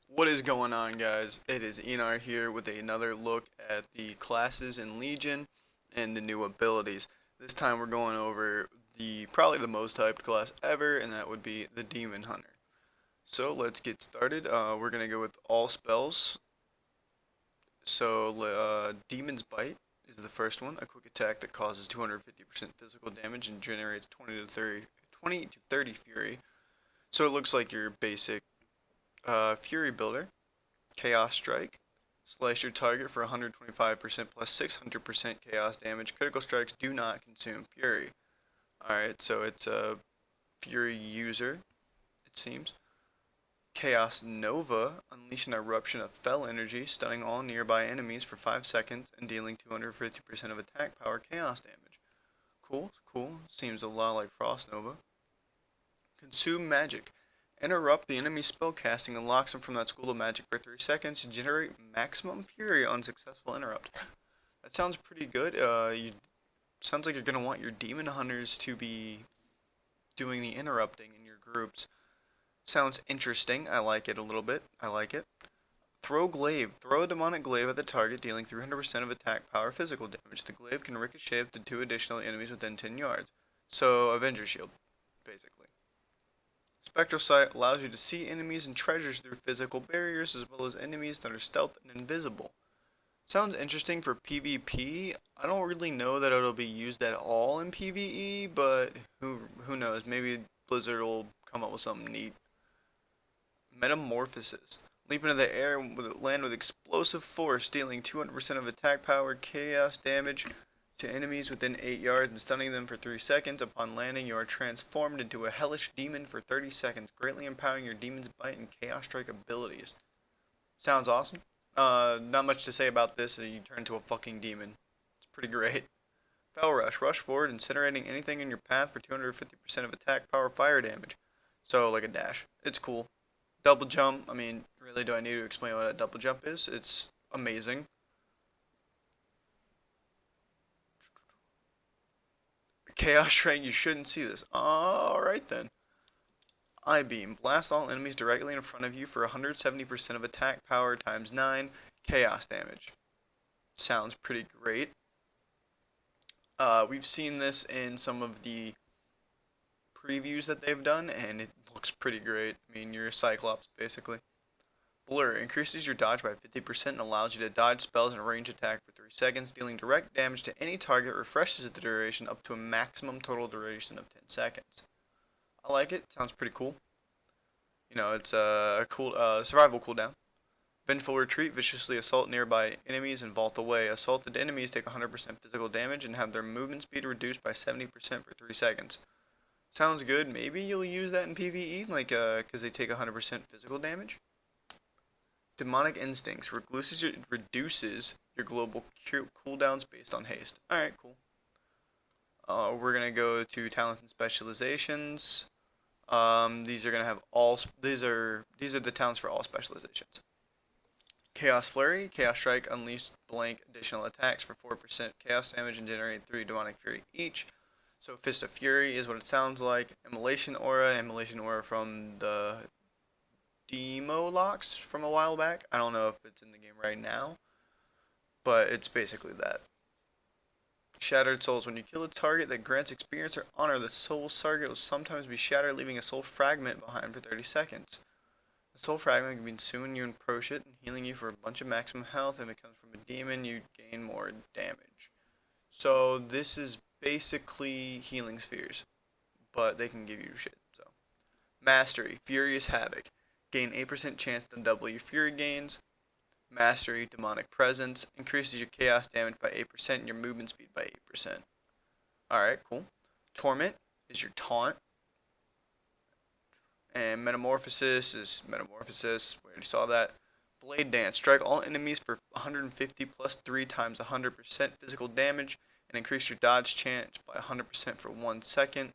What is going on, guys? It is Enar here with another look at the classes in Legion and the new abilities. This time we're going over the probably the most hyped class ever, and that would be the Demon Hunter. So let's get started. We're gonna go with all spells. So Demon's Bite is the first one, a quick attack that causes 250% physical damage and generates 20 to 30 fury. So it looks like your basic Fury builder. Chaos Strike. Slice your target for 125% plus 600% chaos damage. Critical strikes do not consume fury. Alright, so it's a fury user, it seems. Chaos Nova. Unleash an eruption of fell energy, stunning all nearby enemies for 5 seconds and dealing 250% of attack power chaos damage. Cool, cool. Seems a lot like Frost Nova. Consume Magic. Interrupt the enemy's spellcasting and locks them from that school of magic for 3 seconds to generate maximum fury on successful interrupt. That sounds pretty good. Sounds like you're gonna want your demon hunters to be doing the interrupting in your groups. Sounds interesting. I like it a little bit. I like it. Throw Glaive. Throw a demonic glaive at the target, dealing 300% of attack power physical damage. The glaive can ricochet up to 2 additional enemies within 10 yards. So, Avenger Shield, basically. Spectral Sight allows you to see enemies and treasures through physical barriers as well as enemies that are stealth and invisible. Sounds interesting for PvP. I don't really know that it'll be used at all in PvE, but who knows? Maybe Blizzard will come up with something neat. Metamorphosis. Leap into the air and land with explosive force, dealing 200% of attack power, chaos damage to enemies within 8 yards and stunning them for 3 seconds. Upon landing, you are transformed into a hellish demon for 30 seconds, greatly empowering your demon's bite and chaos strike abilities. Sounds awesome. Not much to say about this. You turn into a fucking demon. It's pretty great. Fell Rush. Rush forward, incinerating anything in your path for 250% of attack power fire damage. So, like a dash. It's cool. Double jump. I mean, really, do I need to explain what a double jump is? It's amazing. Chaos Strike, you shouldn't see this. Alright then. Eye Beam. Blast all enemies directly in front of you for 170% of attack power times 9 chaos damage. Sounds pretty great. We've seen this in some of the previews that they've done, and it looks pretty great. I mean, you're a Cyclops, basically. Blur increases your dodge by 50% and allows you to dodge spells and range attack for 3 seconds, dealing direct damage to any target, refreshes the duration up to a maximum total duration of 10 seconds. I like it, sounds pretty cool. You know, it's a cool survival cooldown. Vengeful Retreat, viciously assault nearby enemies and vault away. Assaulted enemies take 100% physical damage and have their movement speed reduced by 70% for 3 seconds. Sounds good, maybe you'll use that in PvE, like, because they take 100% physical damage. Demonic Instincts reduces your global cooldowns based on haste. Alright, cool. We're gonna go to talents and specializations. These are gonna have all. These are the talents for all specializations. Chaos Flurry, Chaos Strike, unleash blank additional attacks for 4% chaos damage and generate 3 demonic fury each. So Fist of Fury is what it sounds like. Immolation Aura from the demo locks from a while back. I don't know if it's in the game right now, but it's basically that. Shattered Souls. When you kill a target that grants experience or honor, the soul's target will sometimes be shattered, leaving a soul fragment behind for 30 seconds. The soul fragment can be consuming you and Proshit and healing you for a bunch of maximum health. If it comes from a demon, you gain more damage. So this is basically healing spheres, but they can give you shit. So Mastery. Furious Havoc. Gain 8% chance to double your fury gains. Mastery, Demonic Presence, increases your chaos damage by 8% and your movement speed by 8%. Alright, cool. Torment is your taunt. And Metamorphosis is Metamorphosis. We already saw that. Blade Dance. Strike all enemies for 150 plus 3 times 100% physical damage and increase your dodge chance by 100% for 1 second.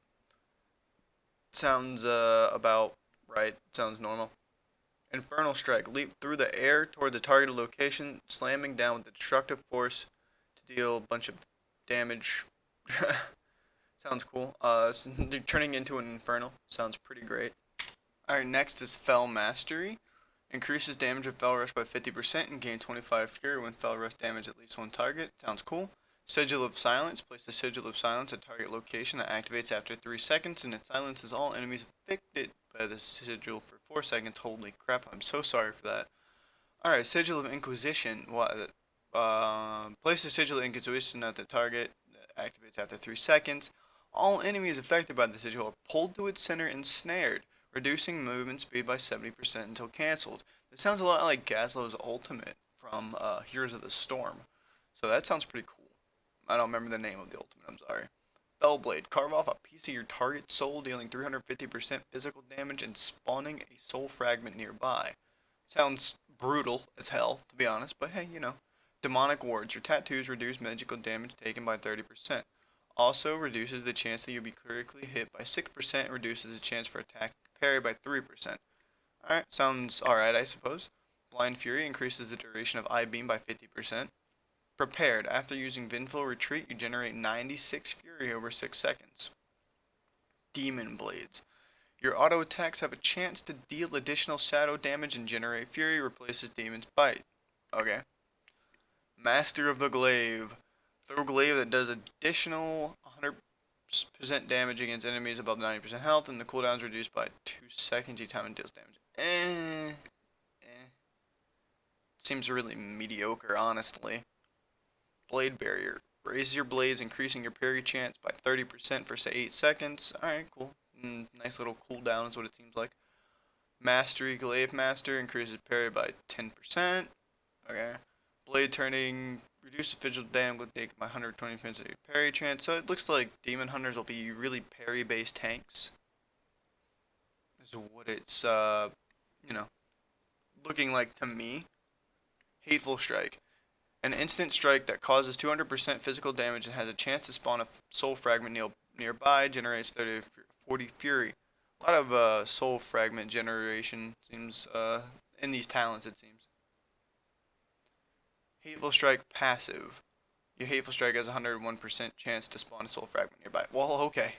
Sounds about right. Sounds normal. Infernal Strike. Leap through the air toward the targeted location, slamming down with the destructive force to deal a bunch of damage. Sounds cool. Turning into an Infernal. Sounds pretty great. Alright, next is Fell Mastery. Increases damage with Fel Rush by 50% and gain 25 Fury when Fel Rush damage at least one target. Sounds cool. Sigil of Silence. Place the Sigil of Silence at target location that activates after 3 seconds and it silences all enemies affected by the Sigil for 4 seconds. Holy crap, I'm so sorry for that. Alright, Sigil of Inquisition. Place the Sigil of Inquisition at the target that activates after 3 seconds. All enemies affected by the Sigil are pulled to its center and snared, reducing movement speed by 70% until cancelled. This sounds a lot like Gazlow's ultimate from Heroes of the Storm. So that sounds pretty cool. I don't remember the name of the ultimate, I'm sorry. Fellblade. Carve off a piece of your target's soul, dealing 350% physical damage and spawning a soul fragment nearby. Sounds brutal as hell, to be honest, but hey, you know. Demonic Wards. Your tattoos reduce magical damage taken by 30%. Also reduces the chance that you'll be critically hit by 6% and reduces the chance for attack parry by 3%. Alright, sounds alright, I suppose. Blind Fury increases the duration of Eye Beam by 50%. Prepared. After using Vengeful Retreat, you generate 96 Fury over 6 seconds. Demon Blades. Your auto attacks have a chance to deal additional shadow damage and generate Fury, replaces Demon's Bite. Okay. Master of the Glaive. Throw glaive that does additional 100% damage against enemies above 90% health, and the cooldown is reduced by 2 seconds each time it deals damage. Seems really mediocre, honestly. Blade Barrier. Raises your blades, increasing your parry chance by 30% for say 8 seconds. Alright, cool. Nice little cooldown is what it seems like. Mastery. Glaive Master increases parry by 10%. Okay. Blade turning, reduces physical damage with take by 120% of your parry chance. So it looks like Demon Hunters will be really parry-based tanks. Is what it's, looking like to me. Hateful Strike. An instant strike that causes 200% physical damage and has a chance to spawn a soul fragment nearby, generates 30 to 40 fury. A lot of soul fragment generation seems in these talents, it seems. Hateful Strike passive. Your Hateful Strike has a 101% chance to spawn a soul fragment nearby. Well, okay.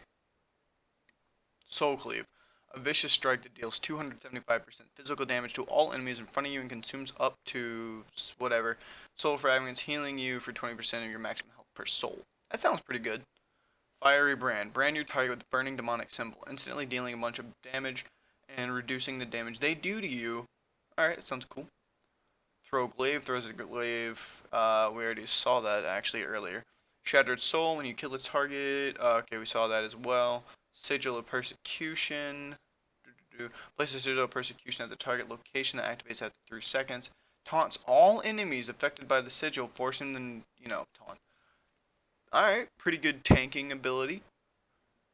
Soul Cleave. A vicious strike that deals 275% physical damage to all enemies in front of you and consumes up to whatever soul fragments, healing you for 20% of your maximum health per soul. That sounds pretty good. Fiery Brand. Brand your target with Burning Demonic Symbol, instantly dealing a bunch of damage and reducing the damage they do to you. Alright, that sounds cool. Throw Glaive. Throws a glaive. We already saw that actually earlier. Shattered Soul. When you kill a target. Okay, we saw that as well. Sigil of Persecution. Place a Sigil of Persecution at the target location that activates after 3 seconds. Taunts all enemies affected by the Sigil, forcing them, taunt. Alright, pretty good tanking ability.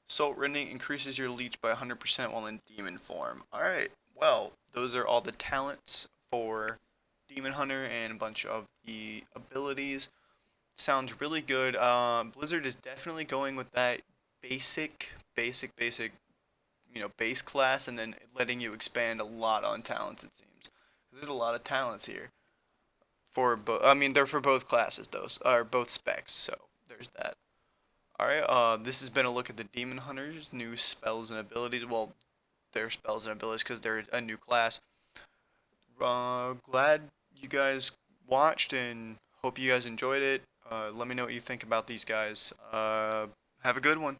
Salt Rending increases your leech by 100% while in demon form. Alright, well, those are all the talents for Demon Hunter and a bunch of the abilities. Sounds really good. Blizzard is definitely going with that basic, base class, and then letting you expand a lot on talents, it seems. There's a lot of talents here. They're for both classes, or both specs, so there's that. Alright, this has been a look at the Demon Hunters' new spells and abilities. Well, their spells and abilities, because they're a new class. Glad you guys watched, and hope you guys enjoyed it. Let me know what you think about these guys. Have a good one.